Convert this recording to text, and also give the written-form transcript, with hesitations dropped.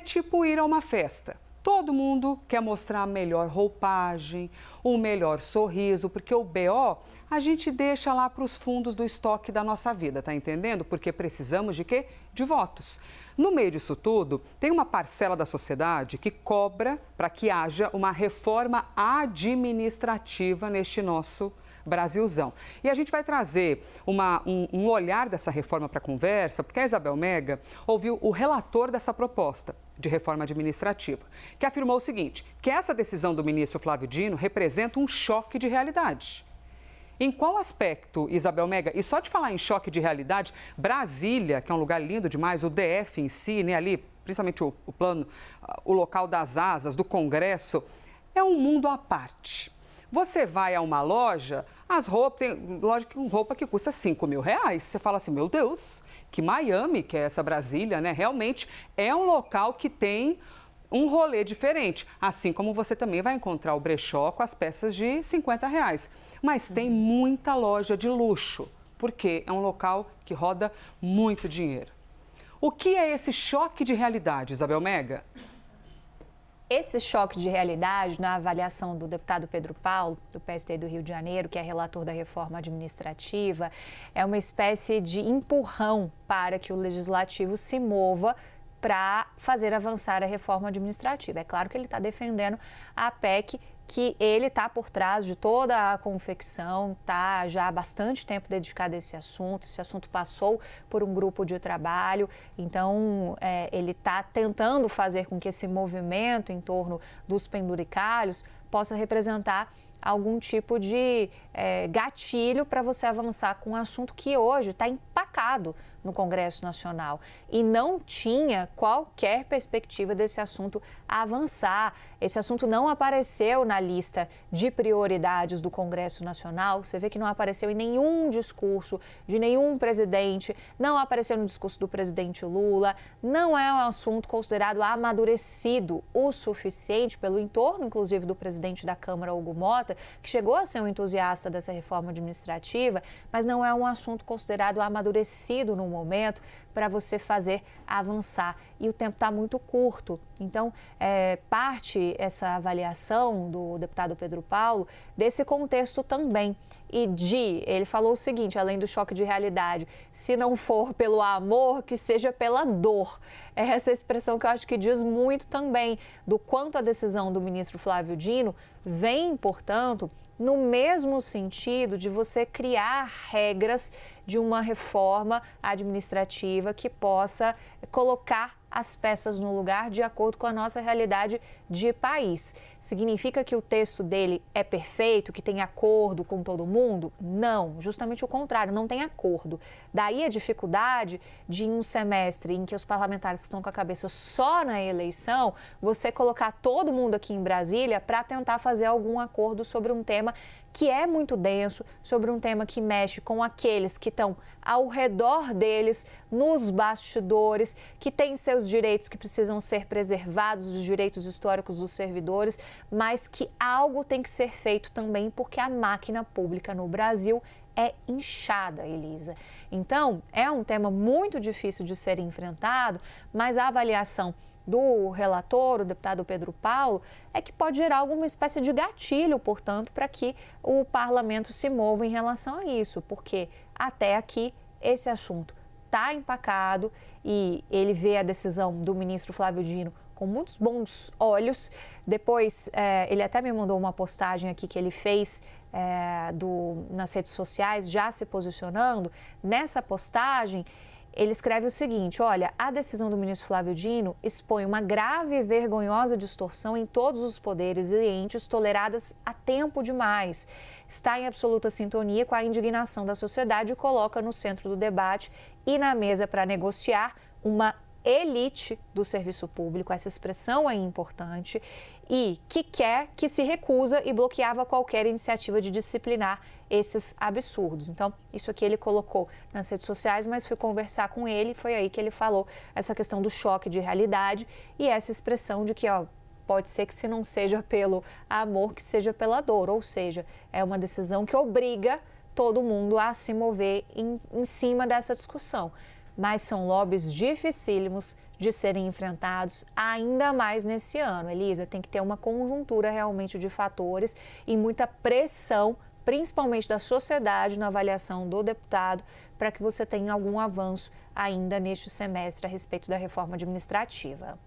tipo ir a uma festa. Todo mundo quer mostrar a melhor roupagem, o melhor sorriso, porque o BO a gente deixa lá para os fundos do estoque da nossa vida, tá entendendo? Porque precisamos de quê? De votos. No meio disso tudo, tem uma parcela da sociedade que cobra para que haja uma reforma administrativa neste nosso Brasilzão. E a gente vai trazer um olhar dessa reforma para a conversa, porque a Isabel Mega ouviu o relator dessa proposta de reforma administrativa, que afirmou o seguinte, que essa decisão do ministro Flávio Dino representa um choque de realidade. Em qual aspecto, Isabel Mega? E só de falar em choque de realidade, Brasília, que é um lugar lindo demais, o DF em si, né, ali, principalmente o plano, o local das asas, do Congresso, é um mundo à parte. Você vai a uma loja, as roupas, tem loja com roupa que custa R$5.000. Você fala assim, meu Deus, que Miami, que é essa Brasília, né? Realmente é um local que tem um rolê diferente. Assim como você também vai encontrar o brechó com as peças de R$50. Mas tem muita loja de luxo, porque é um local que roda muito dinheiro. O que é esse choque de realidade, Isabel Mega? Esse choque de realidade, na avaliação do deputado Pedro Paulo, do PSD do Rio de Janeiro, que é relator da reforma administrativa, é uma espécie de empurrão para que o legislativo se mova para fazer avançar a reforma administrativa. É claro que ele está defendendo a PEC, que ele está por trás de toda a confecção, está já há bastante tempo dedicado a esse assunto passou por um grupo de trabalho, então ele está tentando fazer com que esse movimento em torno dos penduricalhos possa representar algum tipo de gatilho para você avançar com um assunto que hoje está empacado no Congresso Nacional e não tinha qualquer perspectiva desse assunto avançar. Esse assunto não apareceu na lista de prioridades do Congresso Nacional. Você vê que não apareceu em nenhum discurso de nenhum presidente, não apareceu no discurso do presidente Lula, não é um assunto considerado amadurecido o suficiente pelo entorno, inclusive do presidente da Câmara, Hugo Mota, que chegou a ser um entusiasta dessa reforma administrativa, mas não é um assunto considerado amadurecido no momento para você fazer avançar. E o tempo está muito curto. Então, parte essa avaliação do deputado Pedro Paulo desse contexto também. E ele falou o seguinte, além do choque de realidade, se não for pelo amor, que seja pela dor. É essa expressão que eu acho que diz muito também do quanto a decisão do ministro Flávio Dino vem, portanto, no mesmo sentido de você criar regras de uma reforma administrativa que possa colocar as peças no lugar de acordo com a nossa realidade de país. Significa que o texto dele é perfeito, que tem acordo com todo mundo? Não, justamente o contrário, não tem acordo. Daí a dificuldade de em um semestre em que os parlamentares estão com a cabeça só na eleição, você colocar todo mundo aqui em Brasília para tentar fazer algum acordo sobre um tema que é muito denso, sobre um tema que mexe com aqueles que estão ao redor deles, nos bastidores, que têm seus direitos que precisam ser preservados, os direitos históricos dos servidores, mas que algo tem que ser feito também porque a máquina pública no Brasil é inchada, Elisa. Então, é um tema muito difícil de ser enfrentado, mas a avaliação do relator, o deputado Pedro Paulo, é que pode gerar alguma espécie de gatilho, portanto, para que o parlamento se mova em relação a isso, porque até aqui esse assunto está empacado e ele vê a decisão do ministro Flávio Dino com muitos bons olhos. Depois, ele até me mandou uma postagem aqui que ele fez nas redes sociais, já se posicionando. Nessa postagem, ele escreve o seguinte, olha, a decisão do ministro Flávio Dino expõe uma grave e vergonhosa distorção em todos os poderes e entes toleradas há tempo demais. Está em absoluta sintonia com a indignação da sociedade e coloca no centro do debate e na mesa para negociar uma elite do serviço público, essa expressão é importante, e que se recusa e bloqueava qualquer iniciativa de disciplinar esses absurdos. Então, isso aqui ele colocou nas redes sociais, mas fui conversar com ele, foi aí que ele falou essa questão do choque de realidade e essa expressão de que, pode ser que se não seja pelo amor, que seja pela dor, ou seja, é uma decisão que obriga todo mundo a se mover em cima dessa discussão. Mas são lobbies dificílimos de serem enfrentados ainda mais nesse ano. Elisa, tem que ter uma conjuntura realmente de fatores e muita pressão, principalmente da sociedade, na avaliação do deputado, para que você tenha algum avanço ainda neste semestre a respeito da reforma administrativa.